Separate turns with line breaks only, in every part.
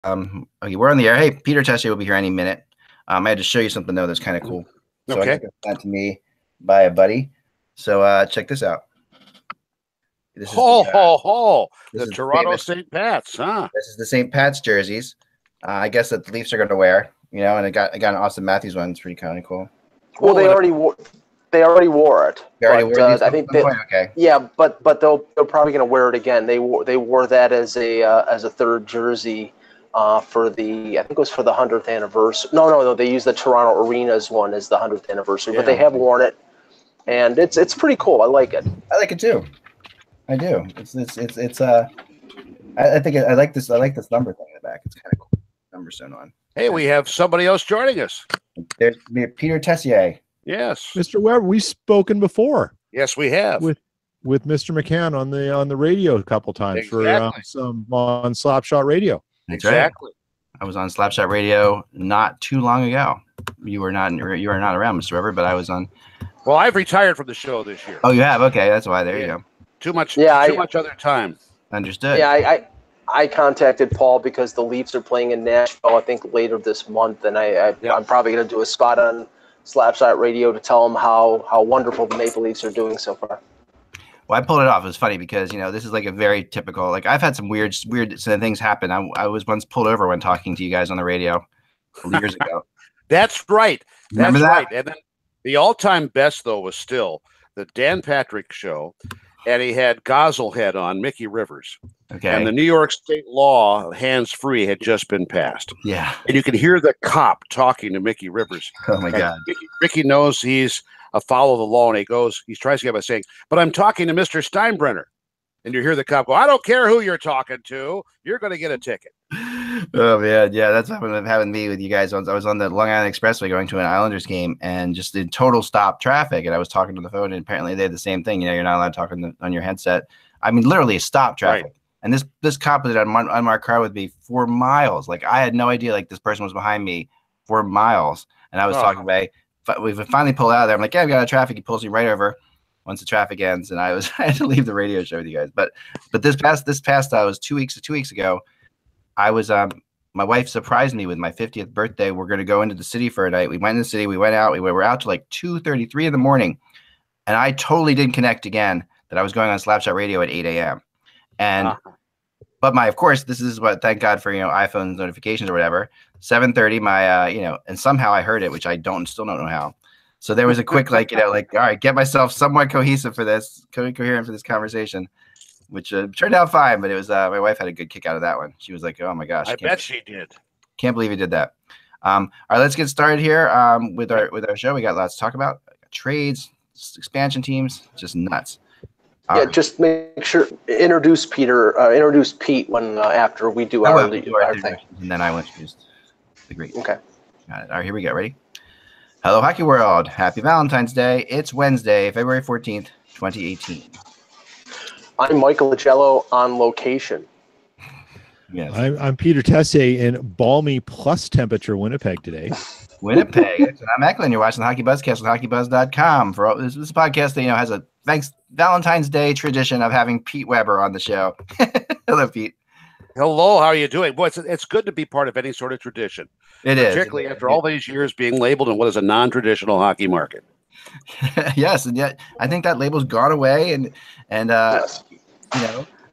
Okay, we're on the air. Hey, Peter Tessier will be here any minute. I had to show you something though that's kind of cool. So
Okay.
I got sent to me by a buddy. So check this out.
This is
the
Toronto
famous
St. Pat's, huh?
This is the St. Pat's jerseys. I guess that the Leafs are going to wear. And I got an Austin Matthews one. It's pretty kind of cool.
Well, they already wore it.
They already wore these
I think
okay.
Yeah, but they're probably going to wear it again. They wore that as a third jersey for the, I think it was for the 100th anniversary. No, they used the Toronto Arena's one as the 100th anniversary, but they have worn it, and it's pretty cool. I like it.
I like it too. I do. I think I like this. I like this number thing in the back. It's kind of cool. Number sewn on.
Hey, we have somebody else joining us.
There's Peter Tessier.
Yes,
Mr. Weber. We've spoken before.
Yes, we have
with Mr. McCann on the radio a couple times for some on Slapshot Radio.
Exactly.
I was on Slapshot Radio not too long ago. You were not around, Mr. Weber, but I was on.
Well, I've retired from the show this year.
Oh, you have? Okay, that's why. There you go.
Too much other time.
Understood.
Yeah, I contacted Paul because the Leafs are playing in Nashville, I think, later this month, and I'm probably going to do a spot on Slapshot Radio to tell them how wonderful the Maple Leafs are doing so far.
Well, I pulled it off. It was funny because, this is like a very typical, like I've had some weird things happen. I was once pulled over when talking to you guys on the radio years ago.
That's right.
Remember that?
Right. And then the all-time best, though, was still the Dan Patrick Show, and he had Gozzlehead on, Mickey Rivers.
Okay.
And the New York State law, hands-free, had just been passed.
Yeah.
And you could hear the cop talking to Mickey Rivers.
Oh, my God.
Mickey knows he's a follow the law, and he tries to get by saying, but I'm talking to Mr. Steinbrenner. And you hear the cop go, I don't care who you're talking to. You're going to get a ticket.
Oh, man. Yeah, that's what happened to me with you guys. I was on the Long Island Expressway going to an Islanders game and just in total stop traffic. And I was talking to the phone, and apparently they had the same thing. You're not allowed to talk on your headset. I mean, literally stop traffic. Right. And this cop was at an unmarked car with me 4 miles. Like, I had no idea, like, this person was behind me 4 miles. And I was talking about, we finally pulled out of there. I'm like, yeah, I've got a traffic. He pulls me right over once the traffic ends. And I had to leave the radio show with you guys. But this past was 2 weeks ago. I was, my wife surprised me with my 50th birthday. We're going to go into the city for a night. We went in the city. We went out. We were out to like 2:33 in the morning. And I totally didn't connect again that I was going on Slapshot Radio at 8 a.m. And, but of course, this is what, thank God for, iPhone notifications or whatever. 7:30, and somehow I heard it, which I still don't know how. So there was a quick, all right, get myself somewhat cohesive for this, coherent for this conversation, which turned out fine. But it was, my wife had a good kick out of that one. She was like, oh my gosh.
I bet she did.
Can't believe he did that. All right, let's get started here with our show. We got lots to talk about. Trades, expansion teams, just nuts.
Yeah, just make sure introduce Pete when after we do our thing,
and then I will introduce the great.
Okay.
Got it. All right, here we go. Ready? Hello, Hockey World. Happy Valentine's Day. It's Wednesday, February 14th, 2018.
I'm Michael Agello on location.
Yes. I'm Peter Tessier in balmy plus temperature Winnipeg today.
Winnipeg. I'm Eklund. You're watching the HockeyBuzzcast with HockeyBuzz.com. For this podcast that has a Valentine's Day tradition of having Pete Weber on the show. Hello, Pete.
Hello. How are you doing? Boy, it's good to be part of any sort of tradition.
It is,
particularly after all these years being labeled in what is a non-traditional hockey market.
Yes, and yet I think that label's gone away, and
yes.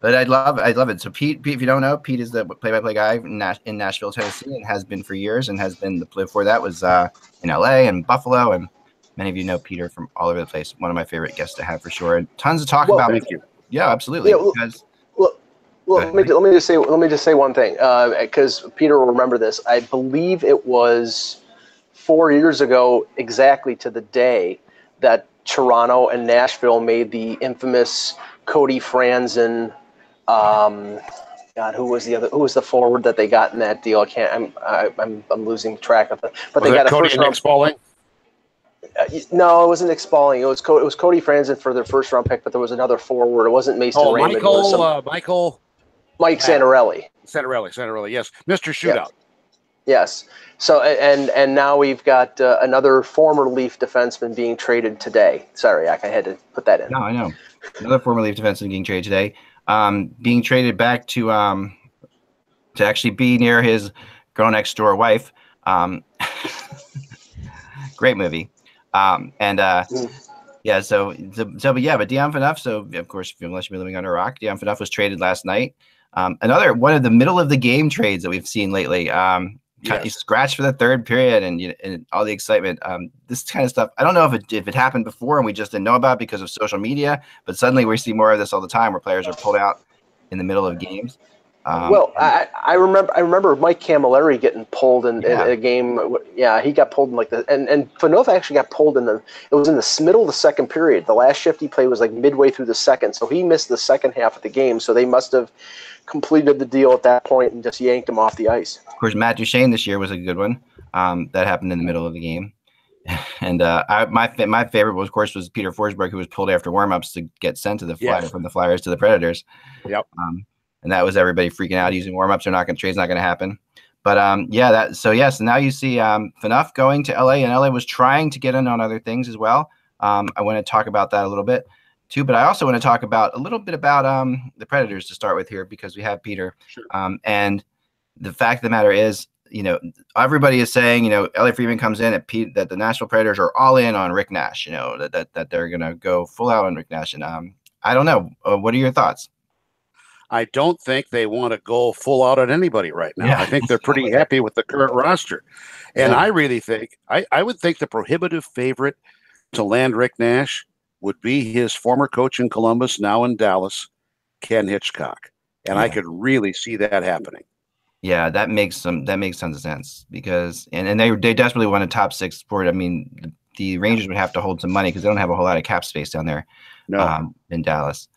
But I love it. So Pete, if you don't know, Pete is the play-by-play guy in Nashville, Tennessee, and has been for years, and has been the play before that was in LA and Buffalo, and many of you know Peter from all over the place. One of my favorite guests to have for sure, and tons to talk about.
Thank you.
Yeah, absolutely.
Yeah, let me just say one thing, because Peter will remember this. I believe it was 4 years ago, exactly to the day, that Toronto and Nashville made the infamous Cody Franzen. God, who was the forward that they got in that deal? I'm losing track of it. But they got a
Cody and Spaulding.
No, it wasn't Nick Spaulding. It was Cody Franzen for their first round pick, but there was another forward. It wasn't Mason Raymond. Mike Santorelli.
Santorelli, yes. Mr. Shootout.
Yes. So, and now we've got another former Leaf defenseman being traded today. Sorry, I had to put that in.
No, I know. Another former Leaf defenseman being traded today. Being traded back to to actually be near his girl next door wife. Great movie. Yeah, but Dion Phaneuf, so of course, unless you're living under a rock, Dion Phaneuf was traded last night. Another one of the middle of the game trades that we've seen lately. He scratched for the third period and all the excitement. This kind of stuff, I don't know if it happened before and we just didn't know about it because of social media, but suddenly we see more of this all the time where players are pulled out in the middle of games.
I remember Mike Camilleri getting pulled in a game. Yeah, he got pulled in and Phaneuf actually got pulled it was in the middle of the second period. The last shift he played was like midway through the second, so he missed the second half of the game. So they must have completed the deal at that point and just yanked him off the ice.
Of course, Matt Duchene this year was a good one. That happened in the middle of the game. And my favorite, of course, was Peter Forsberg, who was pulled after warmups to get sent to the from the Flyers to the Predators.
Yep.
And that was everybody freaking out using warmups. Trade's not going to happen. But so now you see Phaneuf going to LA, and LA was trying to get in on other things as well. I want to talk about that a little bit too, but I also want to talk about a little bit about the Predators to start with here, because we have Peter.
Sure.
And the fact of the matter is, everybody is saying, Elliot Friedman comes in that the Nashville Predators are all in on Rick Nash, that they're going to go full out on Rick Nash. And I don't know. What are your thoughts?
I don't think they want to go full out on anybody right now.
Yeah.
I think they're pretty happy with the current roster. And I really think, I would think the prohibitive favorite to land Rick Nash would be his former coach in Columbus, now in Dallas, Ken Hitchcock. And I could really see that happening.
Yeah, that makes tons of sense, because and they desperately want a top six sport. I mean, the Rangers would have to hold some money because they don't have a whole lot of cap space down there in Dallas.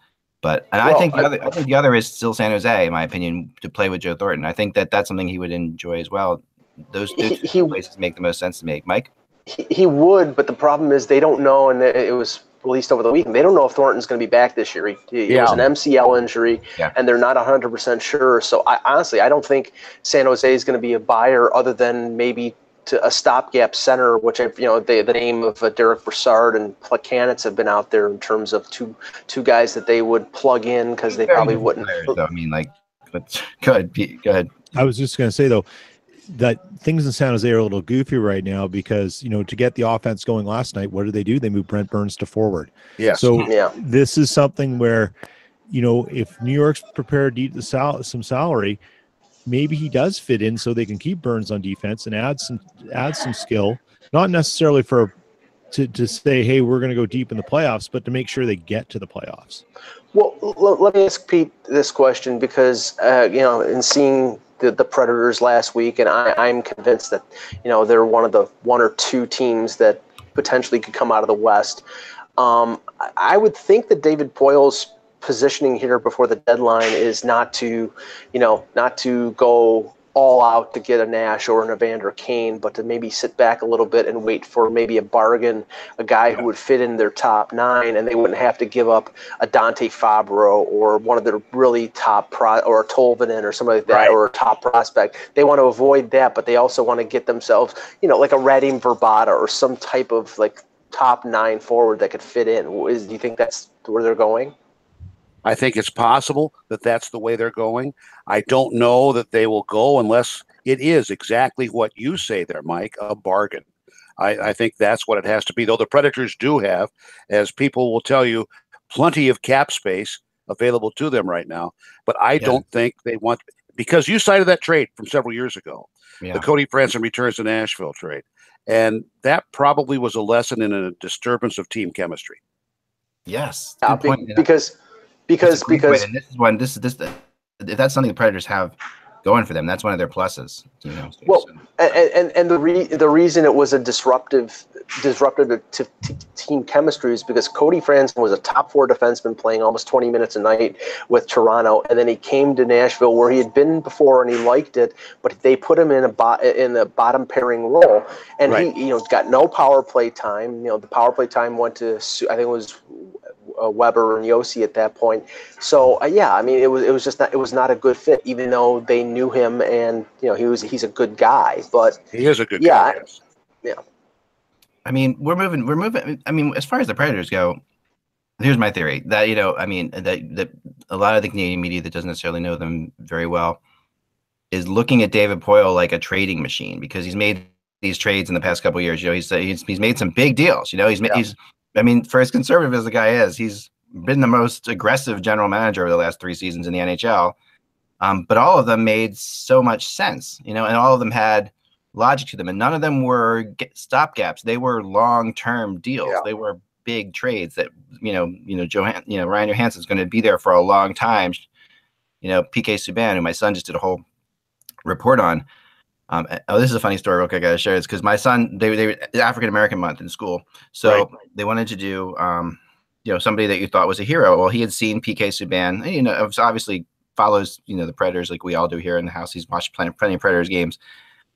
But I think the other is still San Jose, in my opinion, to play with Joe Thornton. I think that's something he would enjoy as well. Those two places make the most sense to me. Mike?
He would, but the problem is they don't know, and it was released over the weekend. They don't know if Thornton's going to be back this year. It was an MCL injury, and they're not 100% sure. So honestly, I don't think San Jose is going to be a buyer other than maybe to a stopgap center, which the name of Derek Brassard and Plekanec have been out there in terms of two guys that they would plug in because they probably wouldn't.
Players, though. I mean, go ahead.
I was just going to say though that things in San Jose are a little goofy right now because to get the offense going last night, what did? They moved Brent Burns to forward.
Yeah.
So this is something where if New York's prepared to eat some salary, maybe he does fit in so they can keep Burns on defense and add some skill, not necessarily to say, hey, we're going to go deep in the playoffs, but to make sure they get to the playoffs.
Well, let me ask Pete this question because, in seeing the Predators last week, and I'm convinced that, they're one of the one or two teams that potentially could come out of the West. I would think that David Poyle's positioning here before the deadline is not to go all out to get a Nash or an Evander Kane, but to maybe sit back a little bit and wait for maybe a bargain, a guy who would fit in their top nine, and they wouldn't have to give up a Dante Fabro or one of their really top or a Tolvanen or somebody like that, or a top prospect. They want to avoid that, but they also want to get themselves, like a Radim Verbata or some type of top nine forward that could fit in. Do you think that's where they're going?
I think it's possible that that's the way they're going. I don't know that they will go unless it is exactly what you say there, Mike, a bargain. I think that's what it has to be, though the Predators do have, as people will tell you, plenty of cap space available to them right now. But I don't think they want – because you cited that trade from several years ago, the Cody Franson returns to Nashville trade, and that probably was a lesson in a disturbance of team chemistry.
Yes.
Because
and this is if that's something the Predators have going for them, that's one of their pluses.
Well, and the reason it was a disruptive to team chemistry is because Cody Franson was a top four defenseman playing almost 20 minutes a night with Toronto, and then he came to Nashville where he had been before and he liked it, but they put him in a bottom pairing role, and he got no power play time. The power play time went to, I think it was Weber and Yossi at that point. So it was not a good fit, even though they knew him and he's a good guy. But
he is a good guy.
Yeah.
I mean, we're moving. I mean, as far as the Predators go, here's my theory that that a lot of the Canadian media that doesn't necessarily know them very well is looking at David Poile like a trading machine, because he's made these trades in the past couple of years. You know, he's made some big deals. You know, he's I mean, for as conservative as the guy is, he's been the most aggressive general manager over the last 3 seasons in the NHL. But all of them made so much sense, you know, and all of them had logic to them, and none of them were stopgaps. They were long-term deals. Yeah. They were big trades that, Ryan Johansson's going to be there for a long time. You know, PK Subban, who my son just did a whole report on. This is a funny story real quick. I got to share this because my son, they African-American month in school. So they wanted to do, somebody that you thought was a hero. Well, he had seen PK Subban, you know, obviously follows, the Predators like we all do here in the house. He's watched plenty of Predators games,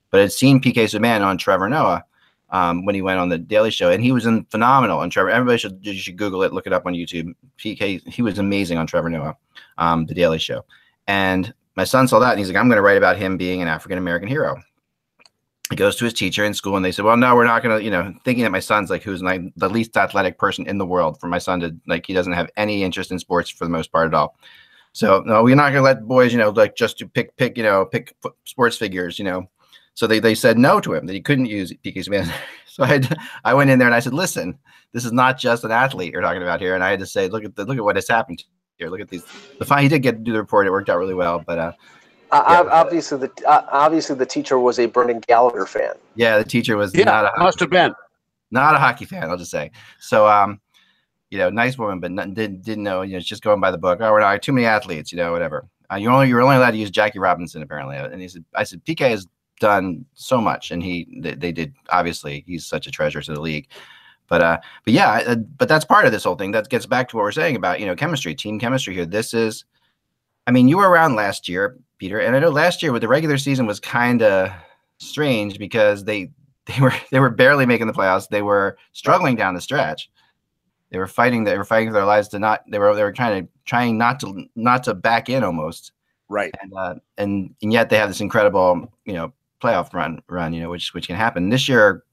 but had seen PK Subban on Trevor Noah when he went on the Daily Show, and he was phenomenal on Trevor. Everybody should Google it, look it up on YouTube. PK, he was amazing on Trevor Noah, the Daily Show. And my son saw that, and he's like, I'm going to write about him being an African-American hero. He goes to his teacher in school, and they said, well, no, we're not going to, thinking that my son's like, who's like the least athletic person in the world, for my son to, like, he doesn't have any interest in sports for the most part at all. So no, we're not going to let boys, like just to pick sports figures, So they said no to him, that he couldn't use PK Subban. So I went in there and I said, listen, this is not just an athlete you're talking about here. And I had to say, look at what has happened here. Look at these. He did get to do the report. It worked out really well, but
obviously the teacher was a Brendan Gallagher fan.
Yeah, the teacher was
must have been
not a hockey fan, I'll just say. So nice woman, but didn't know. It's just going by the book. Oh, we're not too many athletes, whatever. You're only allowed to use Jackie Robinson apparently. And I said PK has done so much, and they did. Obviously, he's such a treasure to the league. But that's part of this whole thing. That gets back to what we're saying about chemistry, team chemistry here. This is, I mean, you were around last year, Peter, and I know last year with the regular season was kind of strange because they were barely making the playoffs. They were struggling down the stretch. They were fighting for their lives to not. They were trying not to back in almost.
Right.
And yet they have this incredible playoff run which can happen. This year,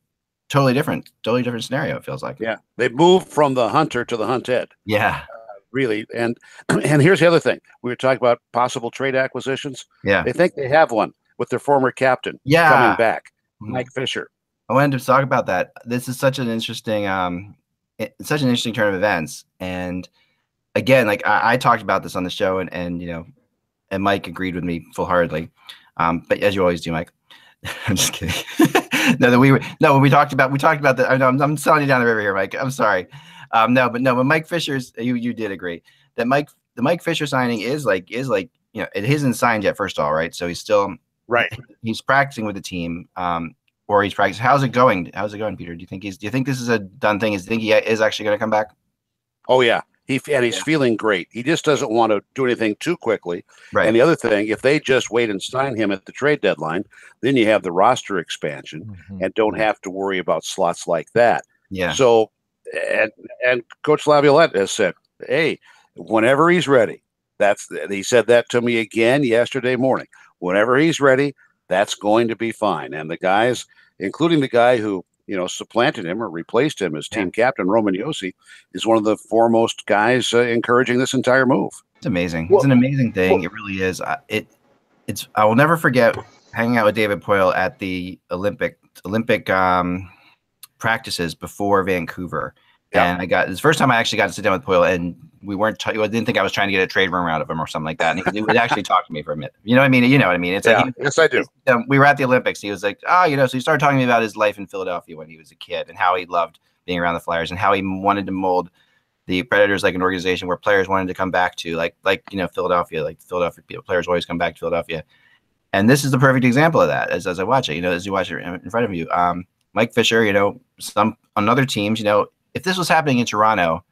totally different scenario. It feels like.
Yeah, they moved from the hunter to the hunted.
Yeah.
Really, and here's the other thing. We were talking about possible trade acquisitions.
Yeah.
They think they have one with their former captain coming back, Mike Fisher.
I wanted to talk about that. This is such an interesting turn of events. And again, like I talked about this on the show, and Mike agreed with me full-heartedly. But as you always do, Mike. I'm just kidding. When we talked about that. I know I'm selling you down the river here, Mike. I'm sorry. But Mike Fisher's, you did agree that the Mike Fisher signing is like it isn't signed yet. First of all, right? So he's still he's practicing with the team, or he's practicing. How's it going, Peter? Do you think this is a done thing? Do you think he is actually going to come back?
Oh yeah, he's feeling great. He just doesn't want to do anything too quickly.
Right.
And the other thing, if they just wait and sign him at the trade deadline, then you have the roster expansion and don't have to worry about slots like that.
Yeah.
So. And Coach Laviolette has said, hey, whenever he's ready, he said that to me again yesterday morning. Whenever he's ready, that's going to be fine. And the guys, including the guy who, supplanted him or replaced him as team captain, Roman Josi, is one of the foremost guys encouraging this entire move.
It's amazing. It's an amazing thing. It really is. I will never forget hanging out with David Poile at the Olympic practices before Vancouver. Yeah. And it's the first time I actually got to sit down with Poile, and we weren't. I didn't think I was trying to get a trade room out of him or something like that. And he would actually talk to me for a minute. You know what I mean? It's like
yes, I do.
We were at the Olympics. He was like, so he started talking to me about his life in Philadelphia when he was a kid and how he loved being around the Flyers and how he wanted to mold the Predators like an organization where players wanted to come back to, like Philadelphia. Like Philadelphia players always come back to Philadelphia. And this is the perfect example of that. As I watch it, as you watch it in front of you, Mike Fisher, some on other teams, if this was happening in Toronto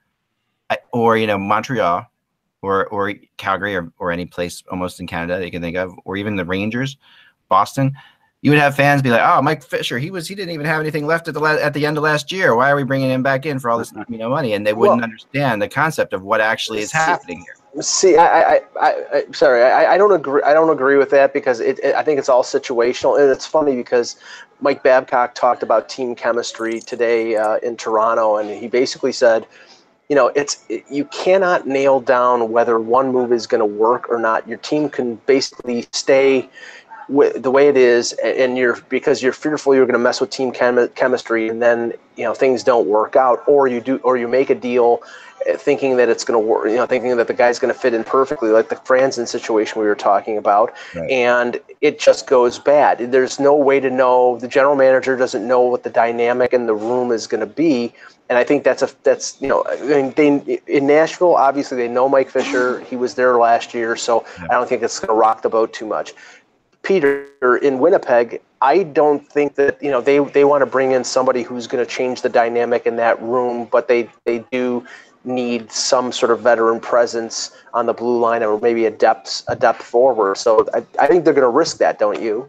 or, Montreal or Calgary or any place almost in Canada that you can think of, or even the Rangers, Boston, you would have fans be like, oh, Mike Fisher, he didn't even have anything left at the end of last year. Why are we bringing him back in for all this, money? And they wouldn't understand the concept of what actually is happening here.
See, sorry, I don't agree. I don't agree with that because I think it's all situational, and it's funny because Mike Babcock talked about team chemistry today in Toronto, and he basically said, you cannot nail down whether one move is going to work or not. Your team can basically stay, the way it is, and because you're fearful you're going to mess with team chemistry, and then things don't work out, or you make a deal thinking that it's going to work, thinking that the guy's going to fit in perfectly, like the Franzen situation we were talking about,
right.
And it just goes bad. There's no way to know. The general manager doesn't know what the dynamic in the room is going to be, and I think that's in Nashville, obviously they know Mike Fisher. He was there last year, so I don't think it's going to rock the boat too much. Peter, in Winnipeg, I don't think that they want to bring in somebody who's going to change the dynamic in that room, but they do need some sort of veteran presence on the blue line, or maybe a depth forward. So I think they're going to risk that, don't you?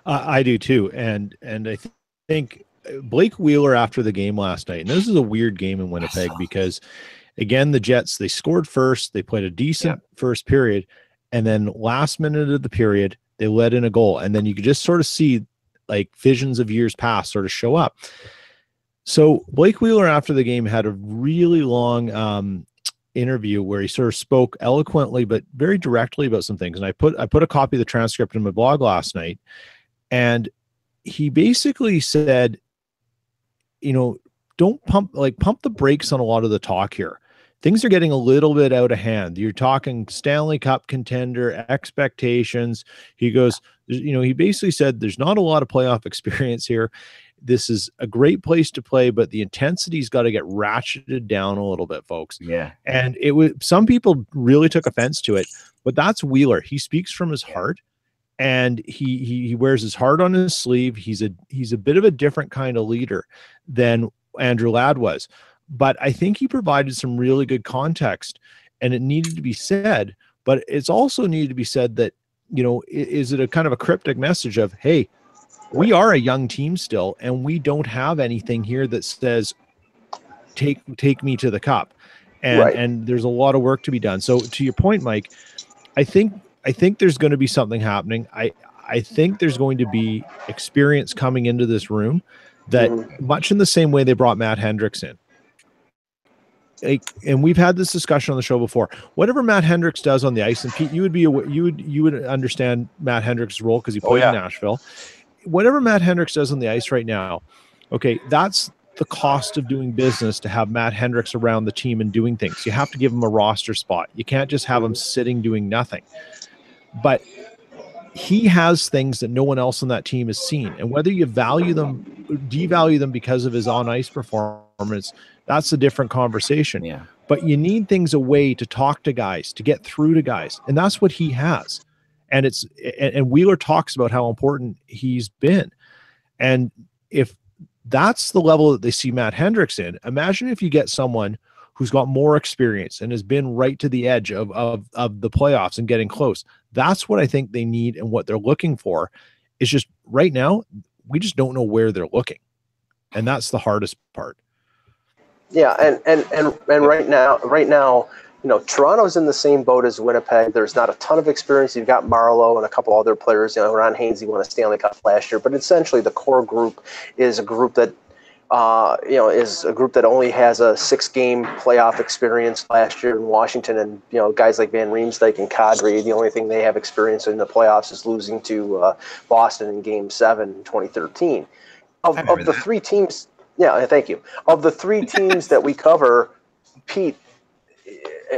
I do too, and I think Blake Wheeler after the game last night, and this is a weird game in Winnipeg because, again, the Jets, they scored first, they played a decent first period, and then last minute of the period they let in a goal, and then you could just sort of see like visions of years past sort of show up. So Blake Wheeler after the game had a really long interview where he sort of spoke eloquently but very directly about some things. And I put a copy of the transcript in my blog last night, and he basically said, don't pump the brakes on a lot of the talk here. Things are getting a little bit out of hand. You're talking Stanley Cup contender expectations. He goes, he basically said there's not a lot of playoff experience here. This is a great place to play, but the intensity's got to get ratcheted down a little bit, folks.
Yeah.
And some people really took offense to it, but that's Wheeler. He speaks from his heart, and he wears his heart on his sleeve. He's a bit of a different kind of leader than Andrew Ladd was, but I think he provided some really good context, and it needed to be said, but it's also needed to be said that, is it a kind of a cryptic message of, hey, we are a young team still, and we don't have anything here that says, take me to the cup. And there's a lot of work to be done. So to your point, Mike, I think there's going to be something happening. I think there's going to be experience coming into this room that much in the same way they brought Matt Hendricks in. And we've had this discussion on the show before. Whatever Matt Hendricks does on the ice, and Pete, you would understand Matt Hendricks' role because he played in Nashville. Whatever Matt Hendricks does on the ice right now, okay, that's the cost of doing business to have Matt Hendricks around the team and doing things. You have to give him a roster spot. You can't just have him sitting doing nothing. But he has things that no one else on that team has seen. And whether you value them, devalue them because of his on-ice performance, that's a different conversation.
Yeah.
But you need things a way to talk to guys, to get through to guys. And that's what he has. And Wheeler talks about how important he's been. And if that's the level that they see Matt Hendricks in, imagine if you get someone who's got more experience and has been right to the edge of the playoffs and getting close. That's what I think they need, and what they're looking for is just right now, we just don't know where they're looking. And that's the hardest part.
Yeah, and right now, Toronto's in the same boat as Winnipeg. There's not a ton of experience. You've got Marlowe and a couple other players. Ron Hainsey won a Stanley Cup last year, but essentially the core group is a group that only has a 6-game playoff experience last year in Washington, and guys like Van Riemsdyk and Kadri, the only thing they have experience in the playoffs is losing to Boston in Game 7 in 2013. Of the 3 teams, thank you. Of the 3 teams that we cover, Pete,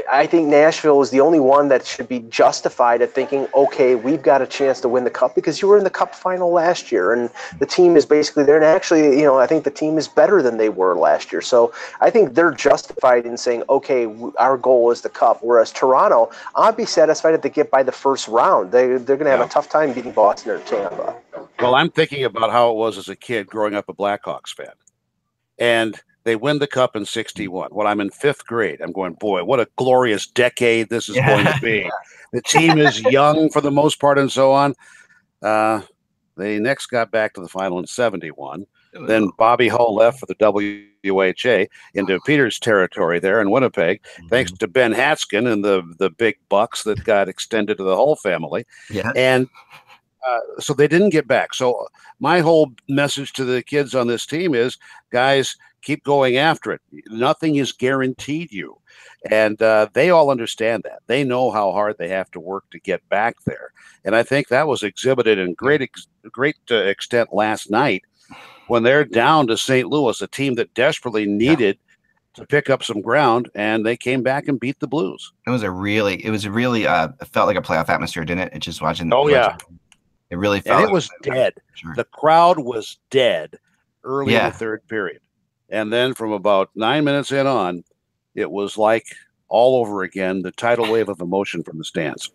I think Nashville is the only one that should be justified at thinking, okay, we've got a chance to win the cup, because you were in the cup final last year, and the team is basically there. And actually, I think the team is better than they were last year. So I think they're justified in saying, okay, our goal is the cup. Whereas Toronto, I'd be satisfied if they get by the first round. They're going to have a tough time beating Boston or Tampa.
Well, I'm thinking about how it was as a kid growing up a Blackhawks fan. And they win the cup in 1961. When I'm in 5th grade, I'm going, boy, what a glorious decade this is going to be. The team is young for the most part and so on. They next got back to the final in 1971. Then Bobby Hull left for the WHA into Peter's territory there in Winnipeg, thanks to Ben Hatskin and the big bucks that got extended to the Hull family.
Yeah.
And So they didn't get back. So my whole message to the kids on this team is, guys, keep going after it. Nothing is guaranteed you. And they all understand that. They know how hard they have to work to get back there. And I think that was exhibited in great extent last night when they're down to St. Louis, a team that desperately needed to pick up some ground, and they came back and beat the Blues.
It really it felt like a playoff atmosphere, didn't it? It's just watching. It really felt.
And it was dead.
Sure.
The crowd was dead early in the third period. And then from about 9 minutes in on, it was like all over again, the tidal wave of emotion from the stands.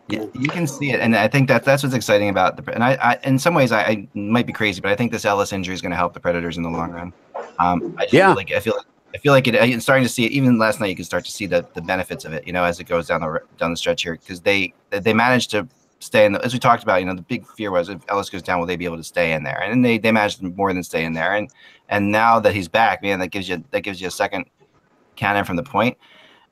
Yeah, you can see it, and I think that's what's exciting about the. And I in some ways, I might be crazy, but I think this Ellis injury is going to help the Predators in the long run. I feel like it's starting to see it. Even last night, you can start to see the benefits of it. As it goes down the stretch here, because they managed to stay in. As we talked about, the big fear was if Ellis goes down, will they be able to stay in there? And they managed more than stay in there. And now that he's back, man, that gives you a second cannon from the point.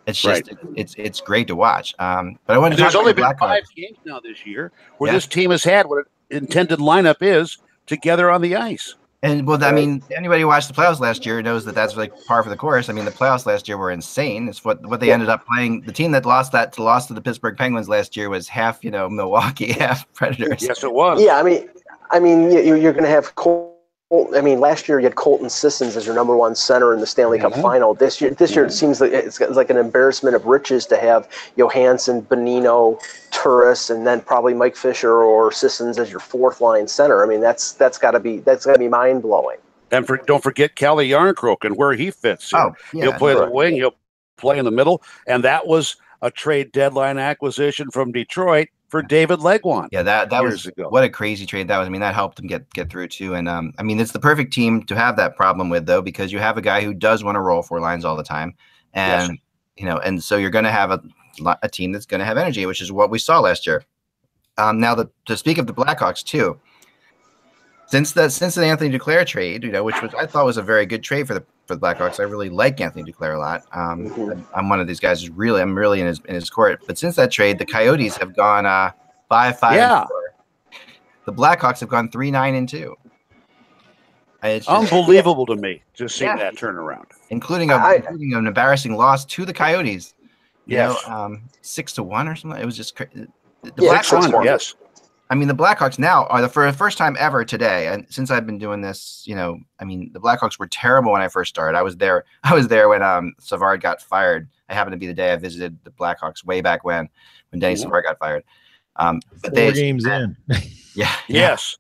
It's just it's great to watch. But I want to talk about
only been
Blackhawks.
5 games now this year where this team has had what its intended lineup is together on the ice.
And I mean, anybody who watched the playoffs last year knows that's like par for the course. I mean, the playoffs last year were insane. It's what they ended up playing. The team that lost to the Pittsburgh Penguins last year was half Milwaukee, half Predators.
Yes, it was.
Yeah, I mean, you're going to have last year you had Colton Sissons as your number one center in the Stanley Cup final. This year it seems like it's like an embarrassment of riches to have Johansson, Bonino, Turris, and then probably Mike Fisher or Sissons as your fourth line center. I mean, that's got to be mind blowing.
And don't forget Kalle Järnkrok and where he fits. He'll play the wing, he'll play in the middle, and that was a trade deadline acquisition from Detroit for David Legwand.
Yeah, that was ago. What a crazy trade that was. I mean, that helped him get through too. And I mean, it's the perfect team to have that problem with, though, because you have a guy who does want to roll 4 lines all the time, and and so you're going to have a team that's going to have energy, which is what we saw last year. Now, to speak of the Blackhawks too, since the Anthony Duclair trade, which I thought was a very good trade for the Blackhawks. I really like Anthony Duclair a lot. I'm one of these guys I'm really in his court. But since that trade, the Coyotes have gone 5-5-4. The Blackhawks have gone 3-9-2. It's
unbelievable to me to see that turnaround,
including an embarrassing loss to the Coyotes. 6-1 or something. It was just crazy. The Blackhawks,
yes.
I mean, the Blackhawks now are for the first time ever today, and since I've been doing this, I mean, the Blackhawks were terrible when I first started. I was there when Savard got fired. I happened to be the day I visited the Blackhawks way back when Denny Savard got fired. But
4 games in.
Yes.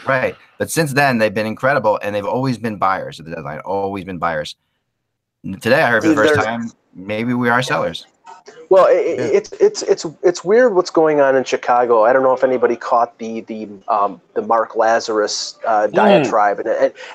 Right. But since then, they've been incredible, and they've always been buyers at the deadline, always been buyers. Today, I heard for the first time, maybe we are sellers.
Well, it's weird what's going on in Chicago. I don't know if anybody caught the Mark Lazarus diatribe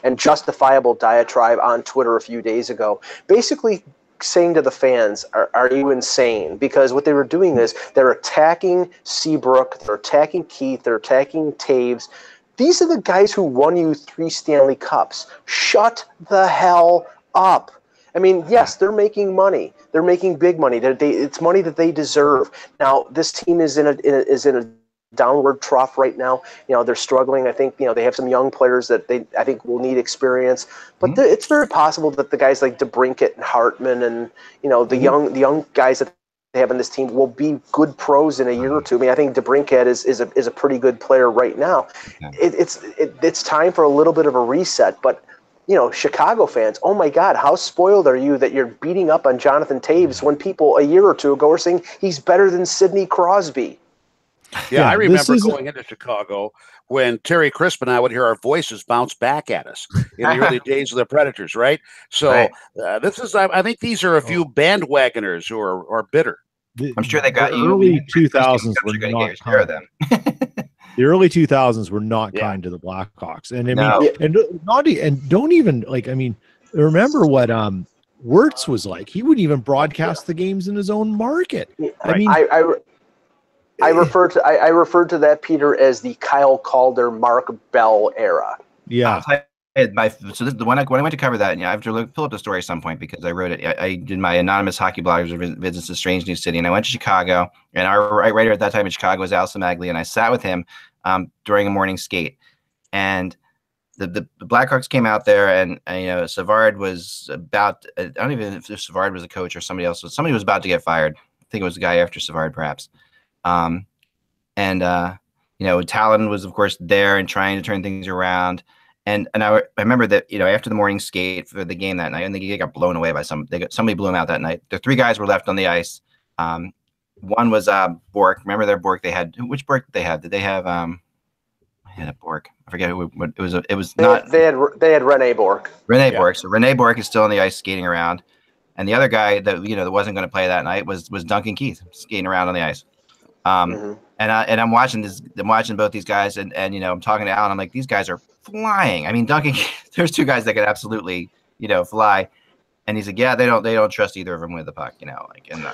and justifiable diatribe on Twitter a few days ago, basically saying to the fans, are you insane? Because what they were doing is they're attacking Seabrook, they're attacking Keith, they're attacking Taves. These are the guys who won you 3 Stanley Cups. Shut the hell up. I mean, yes, they're making money. They're making big money. It's money that they deserve. Now, this team is in a downward trough right now. They're struggling. I think they have some young players that I think will need experience. But it's very possible that the guys like DeBrincat and Hartman and the young guys that they have on this team will be good pros in a year or two. I mean, I think DeBrincat is a pretty good player right now. It's time for a little bit of a reset, but. Chicago fans, oh my God, how spoiled are you that you're beating up on Jonathan Taves when people a year or two ago were saying he's better than Sidney Crosby?
Yeah, I remember going into Chicago when Terry Crisp and I would hear our voices bounce back at us in the early days of the Predators, right? So this is, I think these are a few bandwagoners who are bitter.
I'm sure they got
the early 2000s were not kind. The early 2000s were not kind to the Blackhawks, and I mean, and don't even remember what Wirtz was like. He wouldn't even broadcast the games in his own market. I mean,
I referred to that, Peter, as the Kyle Calder, Mark Bell era.
Yeah.
So when I went to cover that, I have to pull up the story at some point because I wrote it. I did my anonymous hockey bloggers visits to Strange New City, and I went to Chicago. And our writer at that time in Chicago was Al Samagli, and I sat with him during a morning skate, and the Blackhawks came out there, and you know, Savard was about, I don't even know if Savard was a coach or somebody else. Somebody was about to get fired. I think it was the guy after Savard, perhaps. You know, Talon was, of course, there and trying to turn things around. And I remember that, you know, after the morning skate for the game that night, and they got blown away by somebody blew them out that night. The three guys were left on the ice. One was Bork. Remember their Bork they had? Which Bork did they have? Did they have I had a Bork. I forget who it was. It was not.
They had Rene Bork.
Rene Bork. So Rene Bork is still on the ice skating around, and the other guy that, you know, that wasn't going to play that night was Duncan Keith skating around on the ice. And I'm watching both these guys, and you know, I'm talking to Alan. I'm like, these guys are flying. I mean, Duncan, there's two guys that could absolutely, you know, fly, and he's like, yeah, they don't trust either of them with the puck, you know, like, and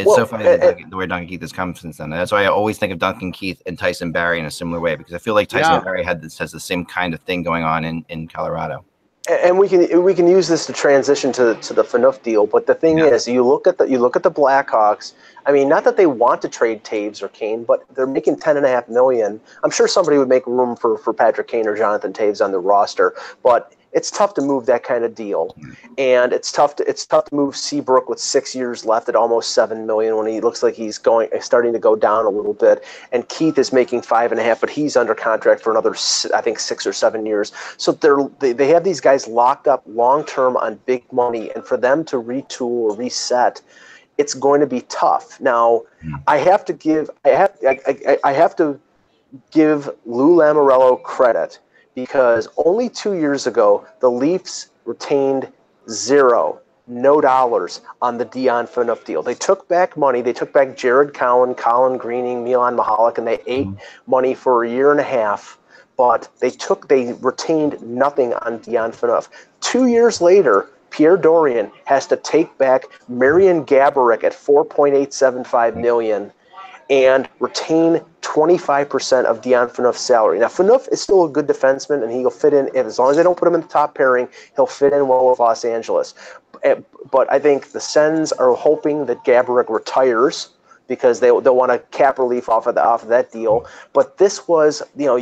it's so funny that the way Duncan Keith has come since then. That's why I always think of Duncan Keith and Tyson Barrie in a similar way, because I feel like Tyson Barrie has the same kind of thing going on in Colorado.
And we can use this to transition to the Phaneuf deal, but the thing is, you look at the Blackhawks. I mean, not that they want to trade Taves or Kane, but they're making $10.5 million. I'm sure somebody would make room for Patrick Kane or Jonathan Taves on the roster, but it's tough to move that kind of deal, and it's tough to move Seabrook with 6 years left at almost $7 million when he looks like he's starting to go down a little bit. And Keith is making $5.5, but he's under contract for another, I think, 6 or 7 years. So they have these guys locked up long term on big money, and for them to retool or reset, it's going to be tough. Now, I have to give Lou Lamoriello credit, because only 2 years ago, the Leafs retained no dollars on the Dion Phaneuf deal. They took back money. They took back Jared Cowan, Colin Greening, Milan Mahalik, and they ate money for a year and a half. But they retained nothing on Dion Phaneuf. 2 years later, Pierre Dorian has to take back Marian Gaborik at $4.875 million and retain 25% of Dion Phaneuf's salary. Now, Phaneuf is still a good defenseman, and he'll fit in. As long as they don't put him in the top pairing, he'll fit in well with Los Angeles. But I think the Sens are hoping that Gaborik retires, because they'll want a cap relief off of that deal. But this was, you know,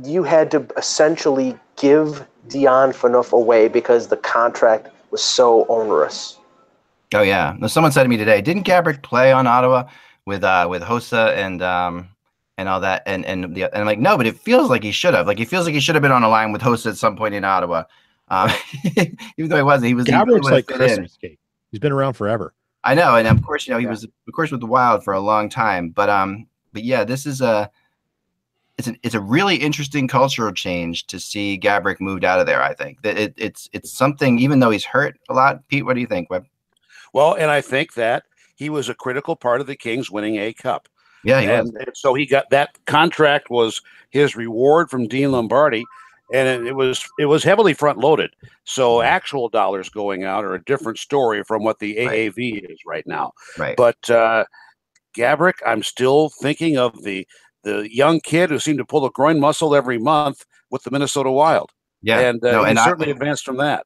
you had to essentially give Dion Phaneuf away because the contract was so onerous.
Oh yeah. Now, someone said to me today, didn't Gaborik play on Ottawa with Hossa and all that, and I'm like, no, but it feels like he should have. Like, it feels like he should have been on a line with Hossa at some point in Ottawa. Even though he wasn't, he was.
Gaborik's like Christmas cake. He's been around forever.
I know, and of course, you know, he was, of course, with the Wild for a long time. But yeah, this is it's a really interesting cultural change to see Gaborik moved out of there. I think that it's something, even though he's hurt a lot. Pete, what do you think, Webb?
Well, and I think that he was a critical part of the Kings winning a cup.
Yeah, he was.
And so he got that contract, was his reward from Dean Lombardi, and it was heavily front loaded. So actual dollars going out are a different story from what the AAV is right now.
Right.
But Gaborik, I'm still thinking of the young kid who seemed to pull a groin muscle every month with the Minnesota Wild. Yeah, and he certainly advanced from that.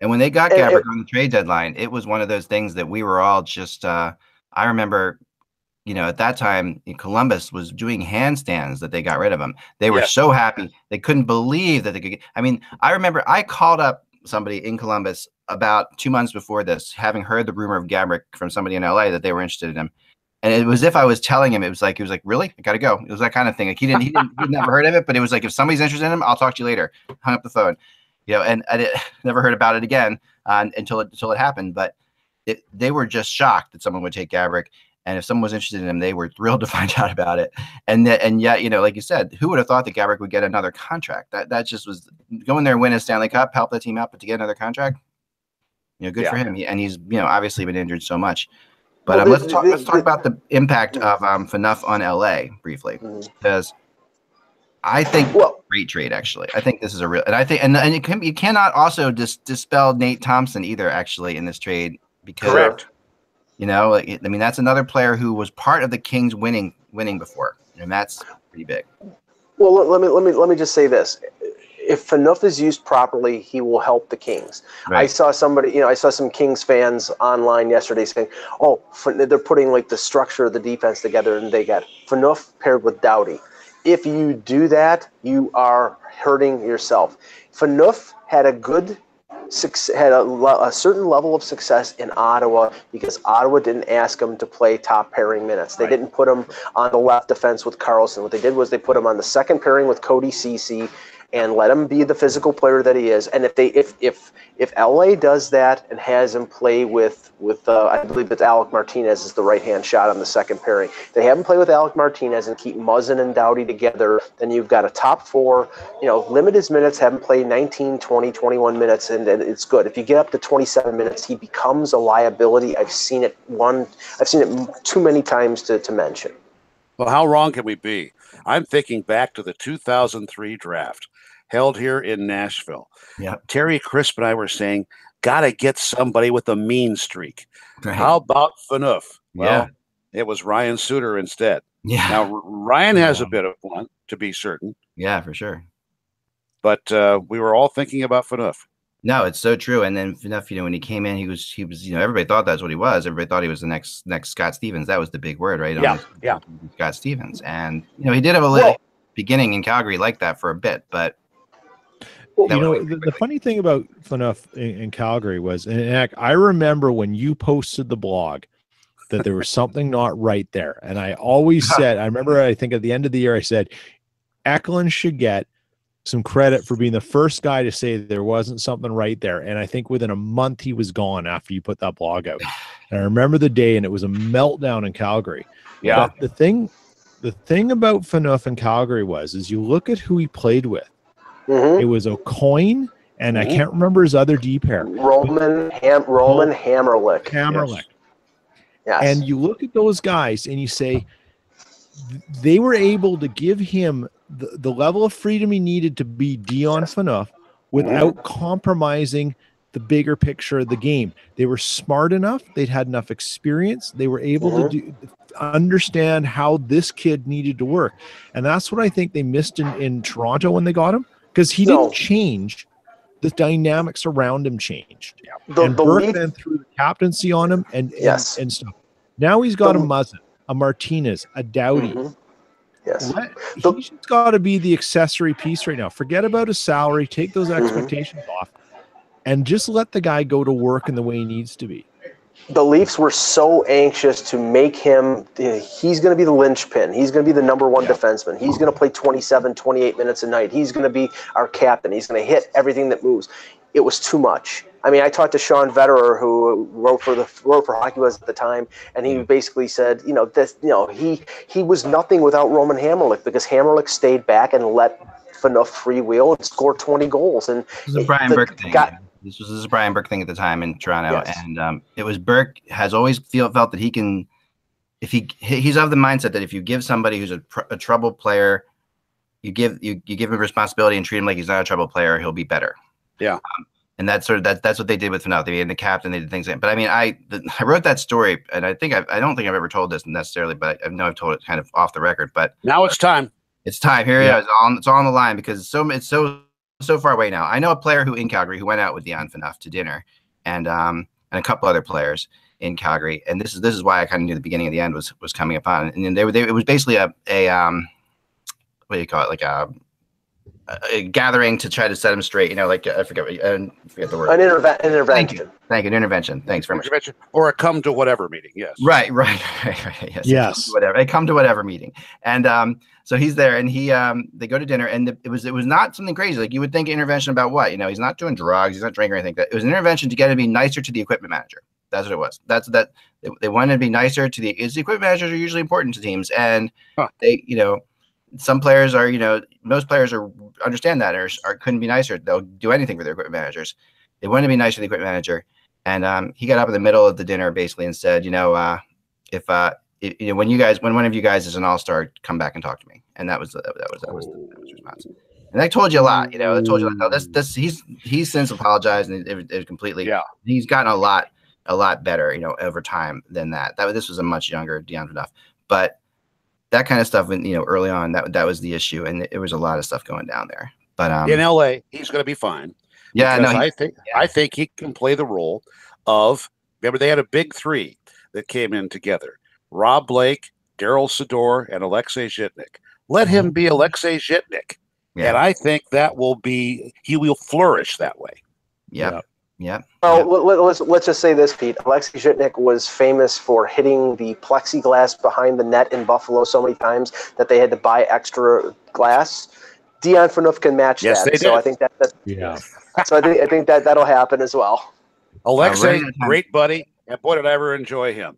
And when they got Gaborik on the trade deadline, it was one of those things that we were all just I remember, you know, at that time, Columbus was doing handstands that they got rid of him. They were so happy. They couldn't believe that they could get. I mean, I remember I called up somebody in Columbus about 2 months before this, having heard the rumor of Gaborik from somebody in LA that they were interested in him. And it was as if I was telling him, he was like, really? I got to go. It was that kind of thing. Like, he'd never heard of it, but it was like, if somebody's interested in him, I'll talk to you later. Hung up the phone. You know, and I never heard about it again until it happened. But they were just shocked that someone would take Gaborik, and if someone was interested in him, they were thrilled to find out about it. And yet, you know, like you said, who would have thought that Gaborik would get another contract? That just was going there and win a Stanley Cup, help the team out, but to get another contract, you know, good for him. And he's, you know, obviously been injured so much. But let's talk about the impact of Phaneuf on LA briefly, because I think great trade, actually. I think this is a real, and I think, and you cannot also dispel Nate Thompson either, actually, in this trade, because you know, I mean, that's another player who was part of the Kings winning before, and that's pretty big.
Well, let me just say this: if Phaneuf is used properly, he will help the Kings. Right. I saw some Kings fans online yesterday saying, "Oh, they're putting like the structure of the defense together, and they got Phaneuf paired with Doughty." if you do that, you are hurting yourself. Phaneuf had a certain level of success in Ottawa because Ottawa didn't ask him to play top pairing minutes. They didn't put him on the left defense with Carlson. What they did was they put him on the second pairing with Cody Ceci and let him be the physical player that he is. And if LA does that and has him play with I believe it's Alec Martinez is the right-hand shot on the second pairing. They have him play with Alec Martinez and keep Muzzin and Doughty together. Then you've got a top four, limit his minutes, have him play 19, 20, 21 minutes, and it's good. If you get up to 27 minutes, he becomes a liability. I've seen it too many times to mention.
Well, how wrong can we be? I'm thinking back to the 2003 draft held here in Nashville.
Yeah.
Terry Crisp and I were saying, got to get somebody with a mean streak.
Right.
How about Phaneuf? Well,
Yeah.
it was Ryan Suter instead.
Yeah.
Now, Ryan has a bit of one, to be certain.
Yeah, for sure.
But we were all thinking about Phaneuf.
No, it's so true. And then Phaneuf, when he came in, he was, everybody thought that's what he was. Everybody thought he was the next Scott Stevens. That was the big word, right?
Yeah.
Scott Stevens. And, he did have a little beginning in Calgary like that for a bit, but.
The funny thing about Phaneuf in Calgary was, and I remember when you posted the blog that there was something not right there. And I always said, I think at the end of the year, I said, Eklund should get some credit for being the first guy to say there wasn't something right there. And I think within a month he was gone after you put that blog out. And I remember the day, and it was a meltdown in Calgary.
Yeah.
But the thing about Phaneuf in Calgary is you look at who he played with.
Mm-hmm.
It was O'Coin, and I can't remember his other D pair.
Roman Hammerlick.
Yes. And you look at those guys and you say they were able to give him the level of freedom he needed to be Dion Phaneuf without compromising the bigger picture of the game. They were smart enough. They'd had enough experience. They were able to understand how this kid needed to work. And that's what I think they missed in Toronto when they got him, because he didn't change. The dynamics around him changed. Yeah. And Burke then threw the captaincy on him and stuff. Now he's got a Muzzin, a Martinez, a Doughty.
Mm-hmm. Yes.
He's got to be the accessory piece right now. Forget about his salary. Take those expectations off and just let the guy go to work in the way he needs to be.
The Leafs were so anxious to make him, he's going to be the linchpin. He's going to be the number one defenseman. He's going to play 27, 28 minutes a night. He's going to be our captain. He's going to hit everything that moves. It was too much. I mean, I talked to Sean Vetterer, who wrote for HockeyBuzz at the time, and he basically said, he was nothing without Roman Hammerlick, because Hammerlick stayed back and let Phaneuf freewheel and score 20 goals. And
this is a Brian Burke thing. This was a Brian Burke thing at the time in Toronto, and it was Burke has always felt that he can, if he's of the mindset that if you give somebody who's a trouble player, you give him responsibility and treat him like he's not a trouble player, he'll be better.
Yeah.
And that's that's what they did with Phaneuf. They made him the captain. They did things. But I mean, I wrote that story, and I don't think I've ever told this necessarily, but I know I've told it kind of off the record. But
now it's time.
It's time. Here it is. It's all on the line, because it's so far away now. I know a player in Calgary who went out with Dion Phaneuf to dinner, and a couple other players in Calgary. And this is why I kind of knew the beginning of the end was coming upon. And then it was basically a what do you call it, like a gathering to try to set him straight, like I forget the word. An
intervention.
Thank you. An intervention. Thanks very much.
Or a come to whatever meeting. Yes.
Right. Yes. Whatever. A come to whatever meeting. And so he's there, and they go to dinner, and it was not something crazy. Like you would think intervention about what? He's not doing drugs, he's not drinking or anything. It was an intervention to get him to be nicer to the equipment manager. That's what it was. They wanted to be nicer to the equipment managers are usually important to teams, and they, some players are, most players understand that or couldn't be nicer. They'll do anything for their equipment managers. They wanted to be nice to the equipment manager. And he got up in the middle of the dinner basically and said, if when one of you guys is an all-star, come back and talk to me. And that was the response. And that told you a lot, That told you a lot. No, he's since apologized, and it completely, he's gotten a lot better, over time than that. This was a much younger Dion Phaneuf, but that kind of stuff, early on, that was the issue, and there was a lot of stuff going down there. But
in LA, he's going to be fine.
Yeah, no,
I think he can play the role of. Remember, they had a big three that came in together: Rob Blake, Daryl Sador, and Alexei Zhitnik. let him be Alexei Zhitnik.
Yeah.
And I think he will flourish that way.
Yep. Yeah.
Well, let's just say this, Pete. Alexei Zhitnik was famous for hitting the plexiglass behind the net in Buffalo so many times that they had to buy extra glass. Dion Phaneuf can match
Yes,
that.
they
So
did.
I think that.
Yeah.
So I think that'll happen as well.
Alexei, great buddy, and boy, did I ever enjoy him.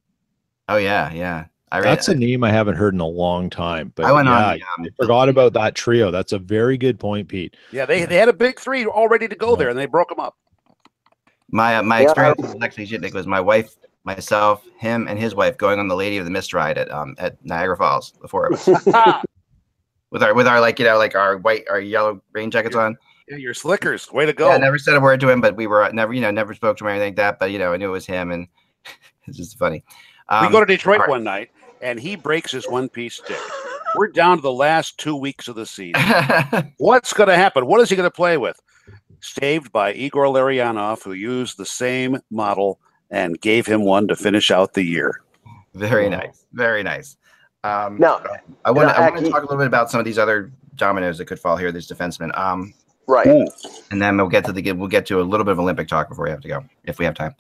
Oh yeah.
That's a name I haven't heard in a long time. But
I went on
I forgot about that trio. That's a very good point, Pete.
Yeah, they had a big three all ready to go there, and they broke them up.
My experience with Alexei Zhitnik was my wife, myself, him, and his wife going on the Lady of the Mist ride at Niagara Falls, the four of us, with our our yellow rain jackets on.
Yeah, your slickers, way to go!
Yeah, I never said a word to him, but we were never spoke to him or anything like that. But I knew it was him, and it's just funny.
We go to Detroit one night, and he breaks his one-piece stick. We're down to the last 2 weeks of the season. What's going to happen? What is he going to play with? Saved by Igor Larionov, who used the same model and gave him one to finish out the year.
Very nice. Very nice.
Now,
I want to talk a little bit about some of these other dominoes that could fall here, these defensemen.
Right.
And then we'll get to a little bit of Olympic talk before we have to go, if we have time.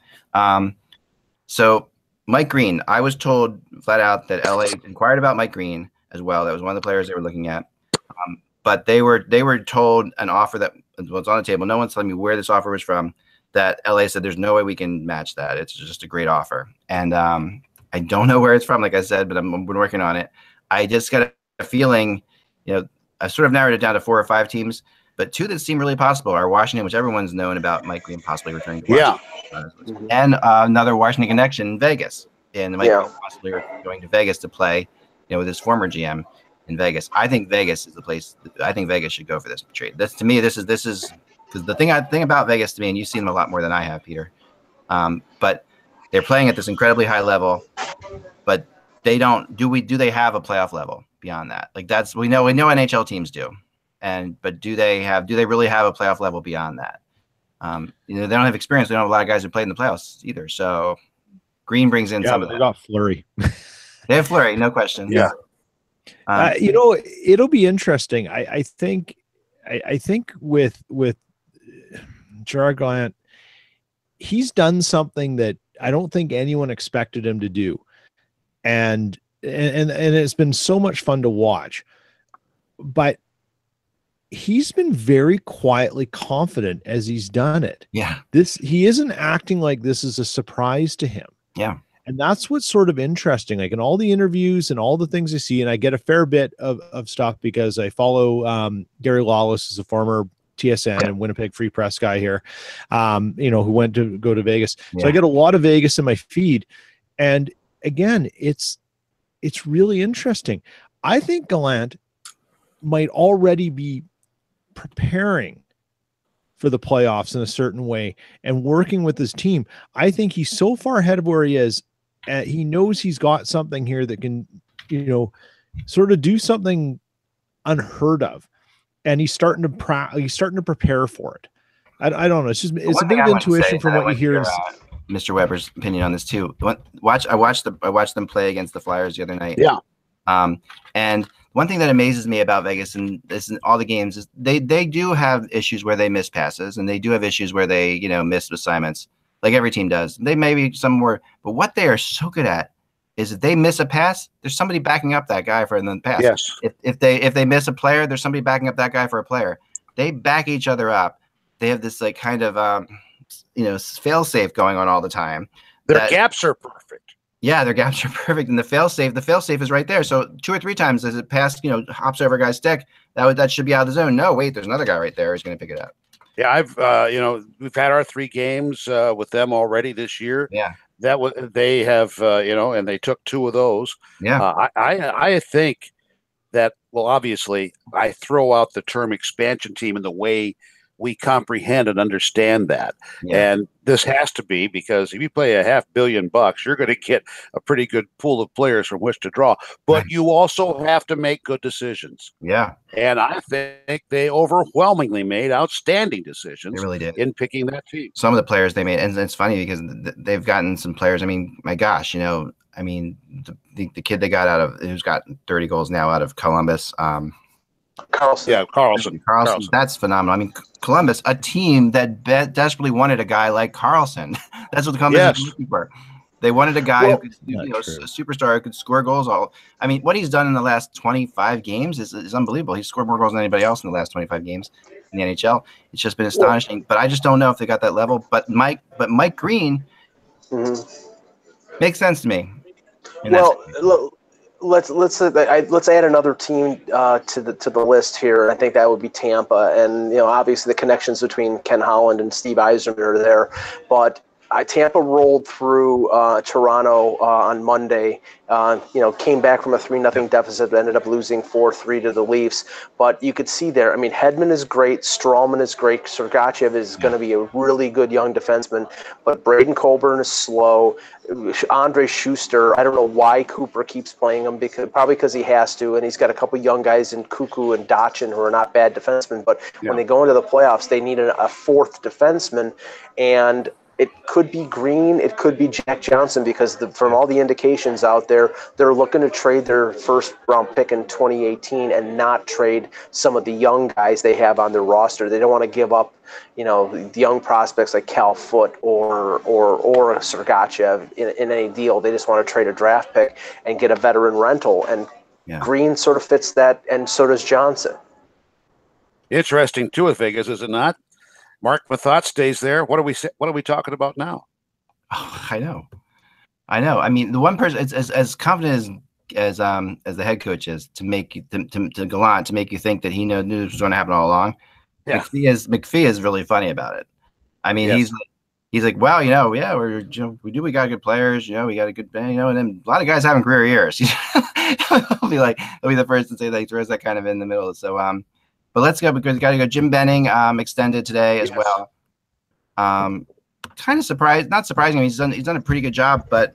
So Mike Green, I was told flat out that LA inquired about Mike Green as well. That was one of the players they were looking at. But they were told an offer that was on the table. No one's telling me where this offer was from. That LA said there's no way we can match that. It's just a great offer. And I don't know where it's from, like I said, but I've been working on it. I just got a feeling, I sort of narrowed it down to 4 or 5 teams, but 2 that seem really possible are Washington, which everyone's known about Mike Green possibly returning to Washington. And another Washington connection, Vegas. And Mike Green possibly going to Vegas to play, with his former GM in Vegas. I think Vegas is the place. I think Vegas should go for this trade. This is because the thing about Vegas to me, and you've seen them a lot more than I have, Peter. But they're playing at this incredibly high level, but they don't. Do they have a playoff level beyond that? Like we know NHL teams do, but do they really have a playoff level beyond that? They don't have experience. They don't have a lot of guys who played in the playoffs either. So Green brings in some of that.
They got Fleury.
They have Fleury, no question.
Yeah.
It'll be interesting. I think with Gerard Gallant, he's done something that I don't think anyone expected him to do, and it's been so much fun to watch. But he's been very quietly confident as he's done it.
Yeah,
he isn't acting like this is a surprise to him.
Yeah.
And that's what's sort of interesting. Like in all the interviews and all the things I see, and I get a fair bit of stuff because I follow Gary Lawless, as a former TSN and Winnipeg Free Press guy here, who went to go to Vegas. Yeah. So I get a lot of Vegas in my feed. And again, it's really interesting. I think Gallant might already be preparing for the playoffs in a certain way and working with his team. I think he's so far ahead of where he is. He knows he's got something here that can, sort of do something unheard of, and he's starting to prepare for it. I don't know. It's a bit of intuition from what you hear.
Mr. Weber's opinion on this too. I watched them play against the Flyers the other night.
Yeah.
And one thing that amazes me about Vegas and this in all the games is they do have issues where they miss passes, and they do have issues where they miss assignments. Like every team does. They may be some more, but what they are so good at is if they miss a pass, there's somebody backing up that guy for the pass.
Yes.
If they miss a player, there's somebody backing up that guy for a player. They back each other up. They have this like kind of fail safe going on all the time.
Their gaps are perfect.
Yeah, their gaps are perfect, and the fail safe is right there. So 2 or 3 times as it passed, hops over a guy's stick, that should be out of the zone. No, wait, there's another guy right there who's going to pick it up.
Yeah, I've we've had our 3 games with them already this year.
Yeah,
they have and they took 2 of those.
Yeah,
I think that obviously I throw out the term expansion team in the way we comprehend and understand that. Yeah. And this has to be because if you play $500 million, you're going to get a pretty good pool of players from which to draw. But you also have to make good decisions.
Yeah.
And I think they overwhelmingly made outstanding decisions.
They really did.
In picking that team.
Some of the players they made, and it's funny because they've gotten some players. I mean, my gosh, I mean, the kid they got who's got 30 goals now out of Columbus.
Carlson.
Yeah, Carlson.
That's phenomenal. I mean, Columbus, a team that desperately wanted a guy like Carlson. That's what the Columbus is looking for. They wanted a guy who could, a superstar who could score goals. I mean, what he's done in the last 25 games is unbelievable. He's scored more goals than anybody else in the last 25 games in the NHL. It's just been astonishing. But I just don't know if they got that level. But Mike Green makes sense to me.
Well, let's add another team to the list here. I think that would be Tampa, and obviously the connections between Ken Holland and Steve Yzerman are there, but. Tampa rolled through Toronto on Monday. Came back from a 3-0 deficit, but ended up losing 4-3 to the Leafs. But you could see there. I mean, Hedman is great, Strawman is great, Sergachev is going to be a really good young defenseman. But Braden Coburn is slow. Andre Schuster, I don't know why Cooper keeps playing him, probably because he has to, and he's got a couple young guys in Cuckoo and Dotchin who are not bad defensemen. But when they go into the playoffs, they need a fourth defenseman, and it could be Green, it could be Jack Johnson, because from all the indications out there, they're looking to trade their first-round pick in 2018 and not trade some of the young guys they have on their roster. They don't want to give up, the young prospects like Cal Foote or a Sergachev in any deal. They just want to trade a draft pick and get a veteran rental. And Green sort of fits that, and so does Johnson.
Interesting too with Vegas, is it not? Mark Mathot stays there. What are we talking about now?
Oh, I know. I mean, the one person as confident as the head coach is to Gallant to make you think that he knew this was going to happen all along. Yeah. McPhee is really funny about it. I mean, he's like, well, we got good players, we got a good, and then a lot of guys having career years. He'll be the first to say that he throws that kind of in the middle. So, but let's go, because we got to go. Jim Benning extended today as well. Kind of surprised, not surprising. He's done a pretty good job, but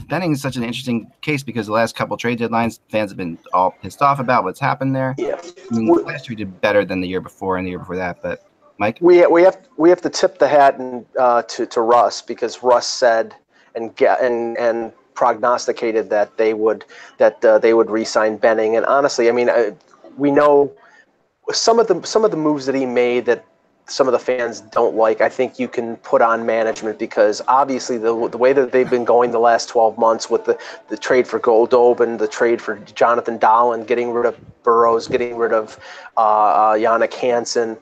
Benning is such an interesting case because the last couple trade deadlines, fans have been all pissed off about what's happened there. Yeah, I mean, last year did better than the year before and the year before that. But Mike,
we have to tip the hat to Russ, because Russ said and prognosticated that they would re-sign Benning. And honestly, I mean, we know some of the moves that he made that some of the fans don't like. I think you can put on management, because obviously the way that they've been going the last 12 months with the trade for Goldobin, the trade for Jonathan Dahlin, getting rid of Burrows, getting rid of Yannick Hansen,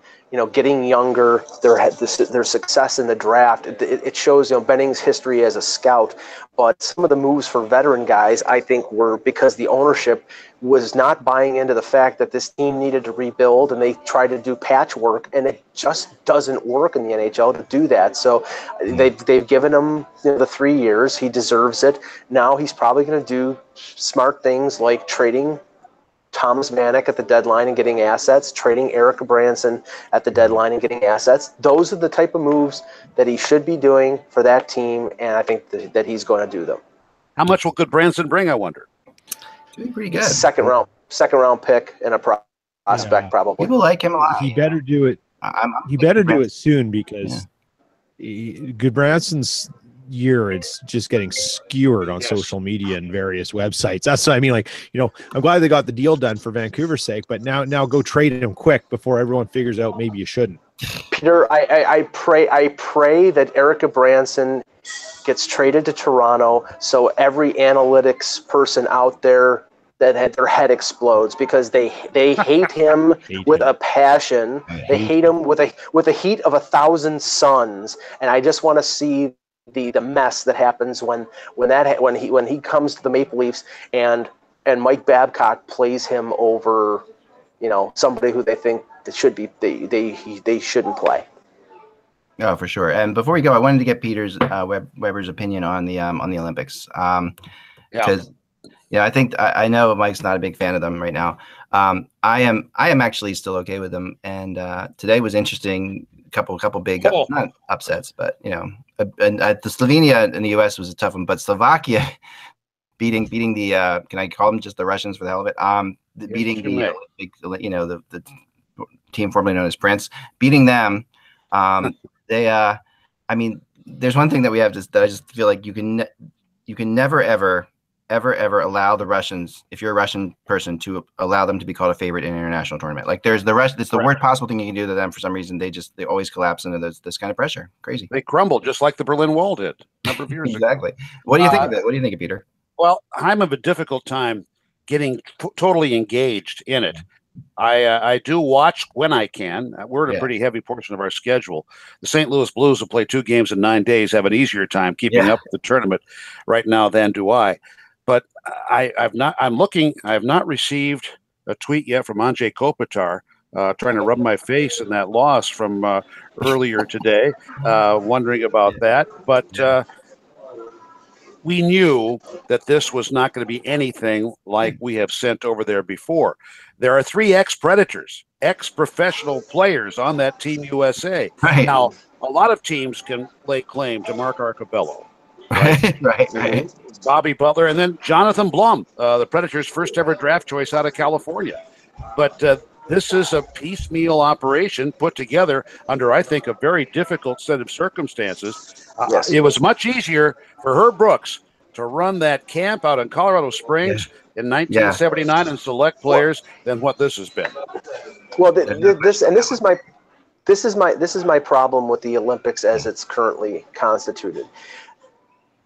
getting younger, their success in the draft, it shows, Benning's history as a scout. But some of the moves for veteran guys, I think, were because the ownership was not buying into the fact that this team needed to rebuild, and they tried to do patchwork, and it just doesn't work in the NHL to do that. So they've given him the 3 years. He deserves it. Now he's probably going to do smart things like trading Thomas Vanek at the deadline and getting assets, trading Eric Branson at the deadline and getting assets. Those are the type of moves that he should be doing for that team, and I think that he's going to do them.
How much will good Branson bring, I wonder?
Doing pretty good.
Second round pick and a prospect, probably.
People like him a lot.
He better do it. He better do it soon, because Goodbranson's year, it's just getting skewered on social media and various websites. That's what I mean. Like, I'm glad they got the deal done for Vancouver's sake, but now go trade him quick before everyone figures out maybe you shouldn't.
Peter, I pray that Erica Branson gets traded to Toronto, so every analytics person out there that their head explodes, because they hate him with a passion. They hate him with a heat of 1,000 suns, and I just want to see the mess that happens when he comes to the Maple Leafs and Mike Babcock plays him over, somebody who they think that should be they shouldn't play.
Oh, for sure. And before we go, I wanted to get Peter's Weber's opinion on the Olympics. Because I think I know Mike's not a big fan of them right now. I am actually still okay with them. And today was interesting. Couple big not upsets, but and the Slovenia in the U.S. was a tough one. But Slovakia beating the can I call them just the Russians for the hell of it? Beating the team formerly known as Prince, beating them. They I mean, there's one thing that we have that I just feel like you can you can never ever allow the Russians, if you're a Russian person, to allow them to be called a favorite in an international tournament. Like there's the rest, it's the worst possible thing you can do to them. For some reason, they always collapse into this kind of pressure. Crazy.
They crumbled just like the Berlin Wall did a number of years ago.
Exactly. What do you think of it? What do you think of Peter?
Well, I'm of a difficult time getting totally engaged in it. I do watch when I can. We're in a pretty heavy portion of our schedule. The St. Louis Blues, who play 2 games in 9 days, have an easier time keeping up with the tournament right now than do I. But I have not received a tweet yet from Andrzej Kopitar trying to rub my face in that loss from earlier today, wondering about that. But we knew that this was not going to be anything like we have sent over there before. There are 3 ex-Predators, ex-professional players on that Team USA.
Right.
Now, a lot of teams can lay claim to Mark Arcobello.
Right.
Bobby Butler, and then Jonathan Blum, the Predators' first ever draft choice out of California. But this is a piecemeal operation put together under, I think, a very difficult set of circumstances. It was much easier for Herb Brooks to run that camp out in Colorado Springs in 1979 and select players than what this has been.
Well, this is my problem with the Olympics as it's currently constituted.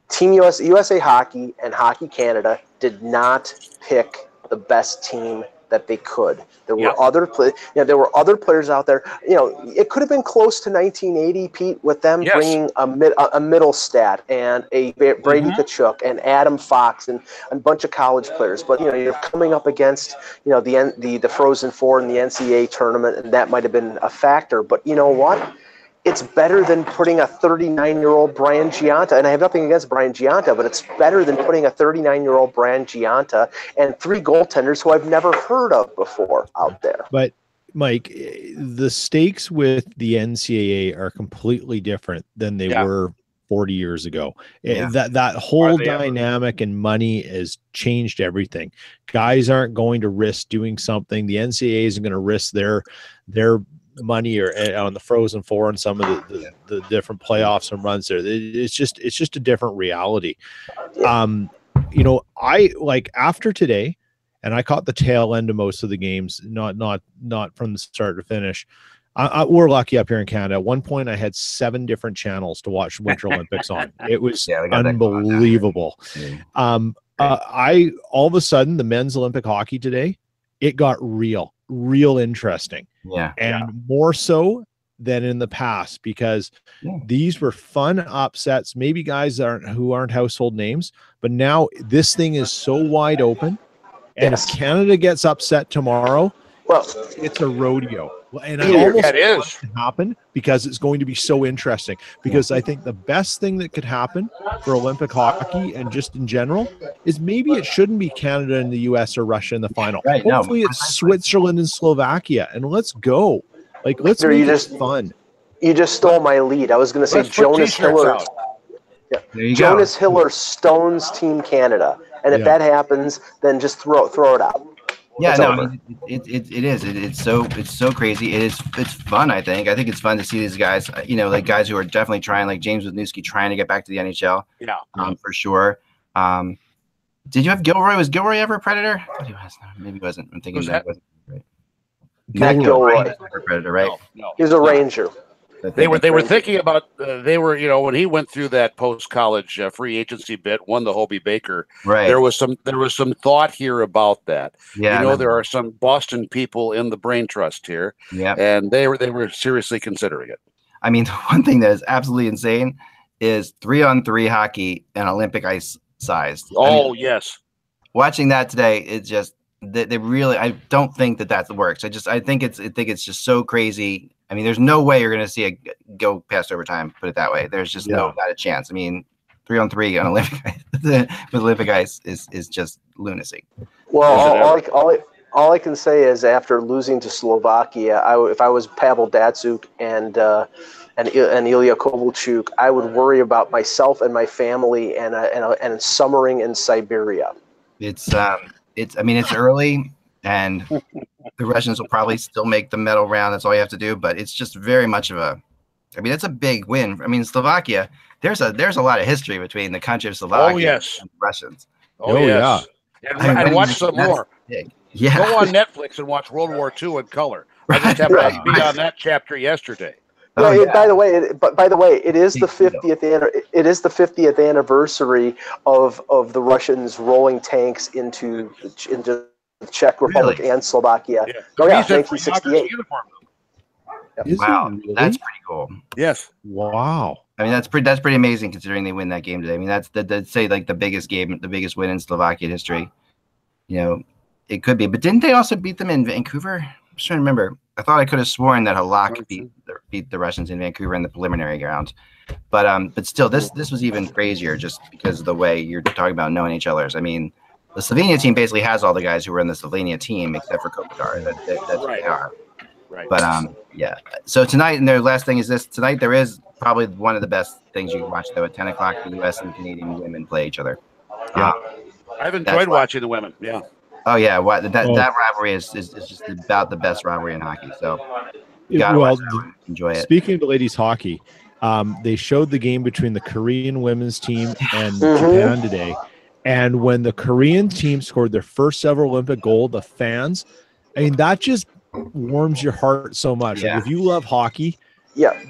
Team USA Hockey and Hockey Canada did not pick the best team that they could. There were other players out there. It could have been close to 1980, Pete, with them bringing a middle stat and a Brady Tkachuk and Adam Fox and a bunch of college players. But you're coming up against the Frozen Four in the NCAA tournament, and that might have been a factor. But you know what? It's better than putting a 39-year-old Brian Giunta, and I have nothing against Brian Giunta, but it's better than putting a 39-year-old Brian Giunta and 3 goaltenders who I've never heard of before out there.
But, Mike, the stakes with the NCAA are completely different than they were 40 years ago. That whole dynamic and money has changed everything. Guys aren't going to risk doing something. The NCAA isn't going to risk their money or on the Frozen Four and some of the different playoffs and runs there. It's just a different reality. I like after today, and I caught the tail end of most of the games, not from the start to finish. We're lucky up here in Canada. At one point, I had 7 different channels to watch Winter Olympics on. It was unbelievable. I all of a sudden, the men's Olympic hockey today, it got real interesting. More so than in the past, because these were fun upsets. Maybe guys who aren't household names, but now this thing is so wide open. And if Canada gets upset tomorrow, it's a rodeo. And I almost want it to happen because it's going to be so interesting. Because I think the best thing that could happen for Olympic hockey and just in general is maybe it shouldn't be Canada and the US or Russia in the final. Hopefully it's Switzerland and Slovakia, and let's go. Like, let's make it fun.
You just stole my lead. I was going to say Jonas Hiller. Jonas Hiller stones Team Canada, and if that happens, then just throw it out.
Yeah, it is. It's so crazy. It's fun. I think it's fun to see these guys. Like guys who are definitely trying, like James Wisniewski, trying to get back to the NHL. For sure. Did you have Gilroy? Was Gilroy ever a Predator? I thought he was. Maybe he wasn't. I'm thinking that wasn't right.
Matt Gilroy,
Predator, right?
No.
He's a Ranger.
They were thinking about when he went through that post college free agency bit, won the Hobie Baker.
Right.
There was some thought here about that.
Yeah.
There are some Boston people in the brain trust here.
Yeah.
And they were seriously considering it.
I mean, the one thing that is absolutely insane is 3-on-3 hockey and Olympic ice sized.
Yes.
Watching that today, it's just they really. I don't think that works. I think it's just so crazy. I mean, there's no way you're going to see it go past overtime. Put it that way. There's just not a chance. I mean, 3-on-3 on Olympic ice, with Olympic ice is just lunacy.
Well, all I can say is after losing to Slovakia, if I was Pavel Datsyuk and Ilya Kovalchuk, I would worry about myself and my family and summering in Siberia.
It's early. And the Russians will probably still make the medal round. That's all you have to do. But it's just very much of a I mean, that's a big win. I mean, Slovakia. There's a lot of history between the country of Slovakia and the Russians.
Oh yes. And watch some more.
Big. Yeah.
Go on Netflix and watch World War II in color. I just happened to be on that chapter yesterday.
By the way, it is the 50th. It is the 50th anniversary of the Russians rolling tanks into the Czech Republic and Slovakia.
Yeah.
Oh yeah, 1968.
Wow,
Really?
that's pretty cool.
Yes.
Wow.
I mean, that's pretty amazing considering they win that game today. I mean, that's say like the biggest game, the biggest win in Slovakian history. You know, it could be, but didn't they also beat them in Vancouver? I'm just trying to remember. I thought I could have sworn that Halak beat the Russians in Vancouver in the preliminary round, but still, this was even crazier just because of the way you're talking about knowing each other's. I mean, the Slovenia team basically has all the guys who were in the Slovenia team except for Kopitar. That's what they are.
Right.
But yeah. So tonight, and the last thing is this: tonight there is probably one of the best things you can watch though. At 10 o'clock, the U.S. and Canadian women play each other.
Yeah.
I've enjoyed watching the women. Yeah.
Oh yeah, that rivalry is just about the best rivalry in hockey. So you gotta enjoy it.
Speaking of the ladies hockey, they showed the game between the Korean women's team and Japan today, and when the Korean team scored their first ever Olympic gold, the fans, I mean, that just warms your heart so much.
Yeah.
Like, if you love hockey,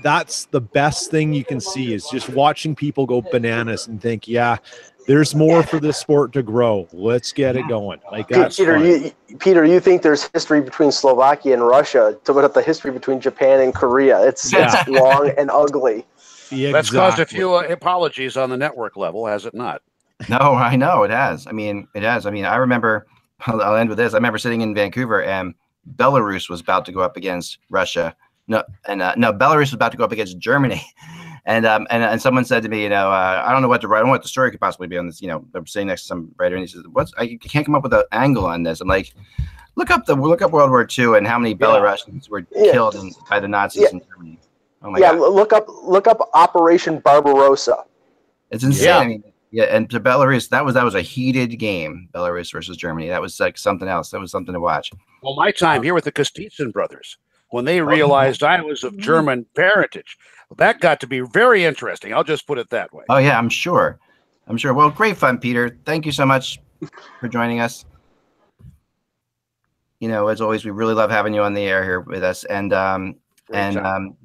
that's the best thing you can see is just watching people go bananas and think, there's more for this sport to grow. Let's get it going. Like that's
Peter, you think there's history between Slovakia and Russia? Talk about the history between Japan and Korea. It's long and ugly.
Yeah,
that's caused a few apologies on the network level, has it not?
No, I know it has. I mean, it has. I mean, I remember. I'll end with this. I remember sitting in Vancouver and Belarus was about to go up against Russia. Belarus was about to go up against Germany. And someone said to me, I don't know what to write. I don't know what the story could possibly be on this. I'm sitting next to some writer, and he says, I can't come up with an angle on this. I'm like, look up World War II and how many Belarusians were killed by the Nazis in Germany. Oh my God.
Look up Operation Barbarossa.
It's insane. I mean, and to Belarus, that was a heated game. Belarus versus Germany. That was like something else. That was something to watch.
Well, my time here with the Kostitsyn brothers, when they realized I was of German parentage, that got to be very interesting. I'll just put it that way.
Oh yeah, I'm sure. Well, great fun, Peter. Thank you so much for joining us. As always, we really love having you on the air here with us, and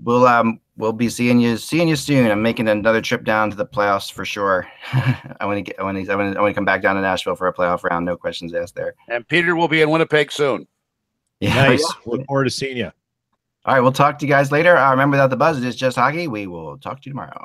we'll be seeing you soon. I'm making another trip down to the playoffs for sure. I want to come back down to Nashville for a playoff round. No questions asked there.
And Peter will be in Winnipeg soon.
Yeah,
nice. Look forward to seeing you.
All right, we'll talk to you guys later. Remember that the buzz is just hockey. We will talk to you tomorrow.